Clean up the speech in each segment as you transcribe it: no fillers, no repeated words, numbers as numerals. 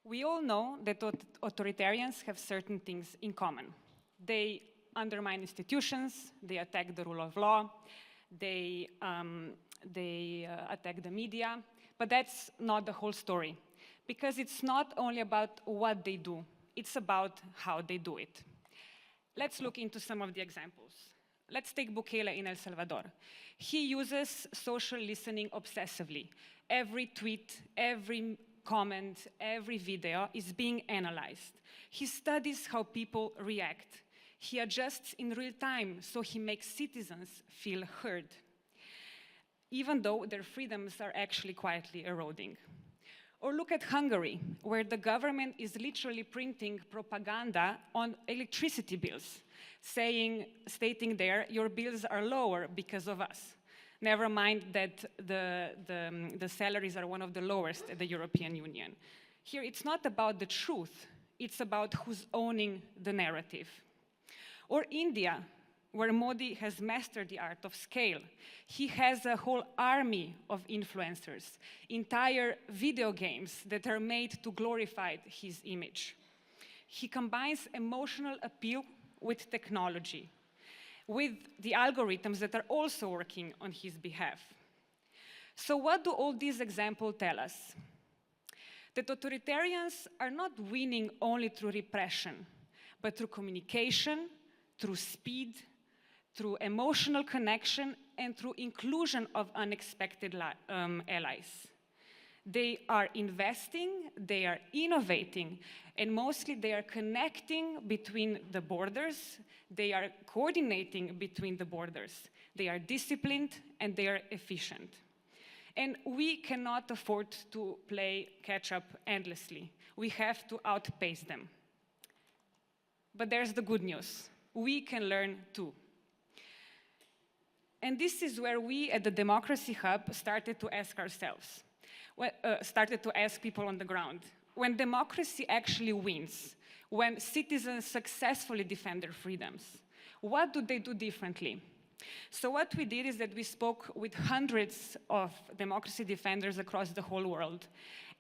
We all know that authoritarians have certain things in common. They undermine institutions, they attack the rule of law, they attack the media, but that's not the whole story, because it's not only about what they do, it's about how they do it. Let's look into some of the examples. Let's take Bukele in El Salvador. He uses social listening obsessively. Every tweet, every comment, every video is being analyzed. He studies how people react. He adjusts in real time, so he makes citizens feel heard, even though their freedoms are actually quietly eroding. Or look at Hungary, where the government is literally printing propaganda on electricity bills, stating there, your bills are lower because of us. Never mind that the salaries are one of the lowest at the European Union. Here, it's not about the truth, it's about who's owning the narrative. Or India, where Modi has mastered the art of scale. He has a whole army of influencers, entire video games that are made to glorify his image. He combines emotional appeal with technology, with the algorithms that are also working on his behalf. So what do all these examples tell us? That authoritarians are not winning only through repression, but through communication, through speed, through emotional connection, and through inclusion of unexpected allies. They are investing, they are innovating, and mostly they are connecting between the borders, they are coordinating between the borders. They are disciplined and they are efficient. And we cannot afford to play catch-up endlessly. We have to outpace them. But there's the good news. We can learn too. And this is where we at the Democracy Hub started to ask ourselves, started to ask people on the ground, when democracy actually wins, when citizens successfully defend their freedoms, what do they do differently? So what we did is that we spoke with hundreds of democracy defenders across the whole world,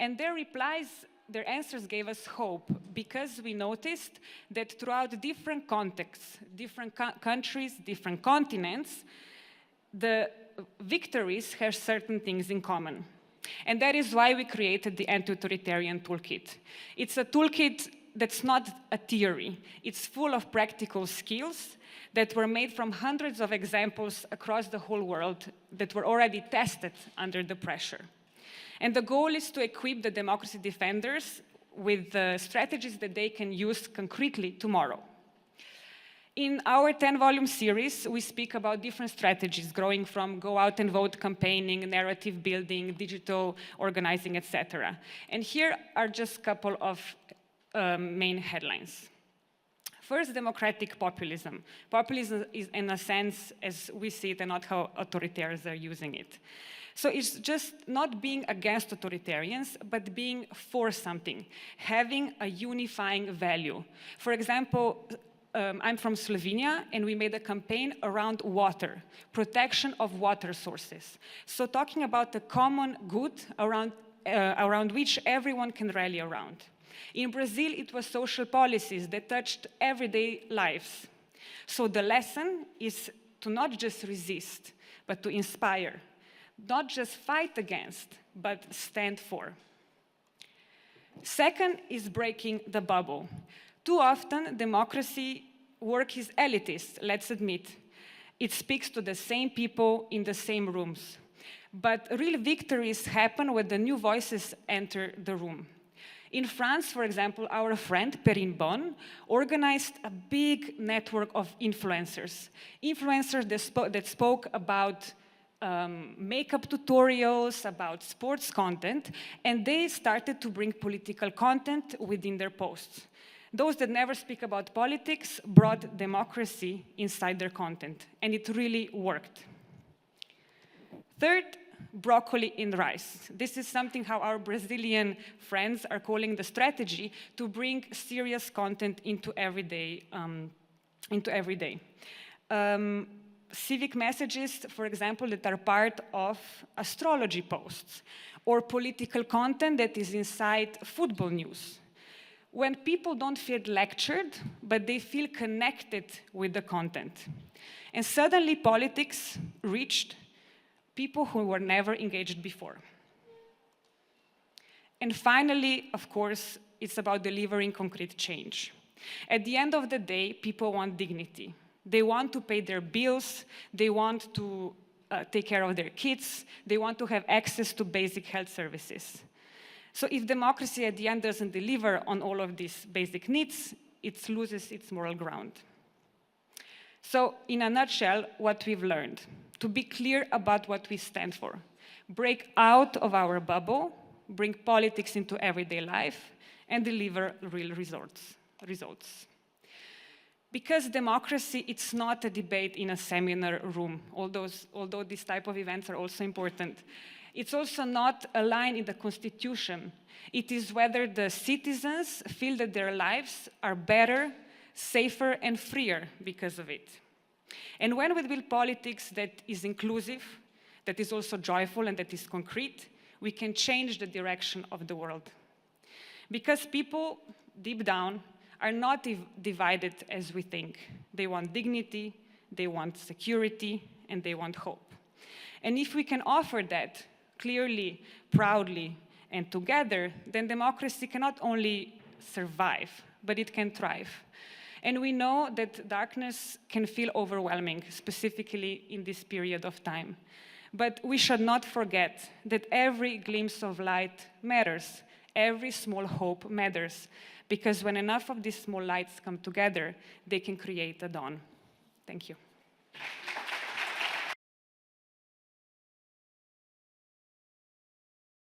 and their replies, their answers gave us hope, because we noticed that throughout different contexts, different countries, different continents, the victories have certain things in common. And that is why we created the Anti-Authoritarian Toolkit. It's a toolkit that's not a theory. It's full of practical skills that were made from hundreds of examples across the whole world that were already tested under the pressure. And the goal is to equip the democracy defenders with the strategies that they can use concretely tomorrow. In our 10-volume series, we speak about different strategies, growing from go out and vote campaigning, narrative building, digital organizing, etc. And here are just a couple of main headlines. First, democratic populism. Populism is, in a sense, as we see it, and not how authoritarians are using it. So it's just not being against authoritarians, but being for something, having a unifying value. For example, I'm from Slovenia, and we made a campaign around water, protection of water sources. So talking about the common good around which everyone can rally around. In Brazil, it was social policies that touched everyday lives. So the lesson is to not just resist, but to inspire. Not just fight against, but stand for. Second is breaking the bubble. Too often, democracy work is elitist, let's admit. It speaks to the same people in the same rooms. But real victories happen when the new voices enter the room. In France, for example, our friend Perrine Bon organized a big network of influencers. Influencers that spoke about makeup tutorials, about sports content, and they started to bring political content within their posts. Those that never speak about politics brought democracy inside their content, and it really worked. Third, broccoli in rice. This is something how our Brazilian friends are calling the strategy to bring serious content into everyday. civic messages, for example, that are part of astrology posts, or political content that is inside football news. When people don't feel lectured, but they feel connected with the content. And suddenly politics reached people who were never engaged before. And finally, of course, it's about delivering concrete change. At the end of the day, people want dignity. They want to pay their bills, they want to take care of their kids, they want to have access to basic health services. So if democracy at the end doesn't deliver on all of these basic needs, it loses its moral ground. So in a nutshell, what we've learned: to be clear about what we stand for, break out of our bubble, bring politics into everyday life, and deliver real results. Because democracy, it's not a debate in a seminar room, although these type of events are also important. It's also not a line in the Constitution. It is whether the citizens feel that their lives are better, safer, and freer because of it. And when we build politics that is inclusive, that is also joyful, and that is concrete, we can change the direction of the world. Because people, deep down, are not divided as we think. They want dignity, they want security, and they want hope. And if we can offer that clearly, proudly, and together, then democracy can not only survive, but it can thrive. And we know that darkness can feel overwhelming, specifically in this period of time. But we should not forget that every glimpse of light matters. Every small hope matters, because when enough of these small lights come together, they can create a dawn. Thank you.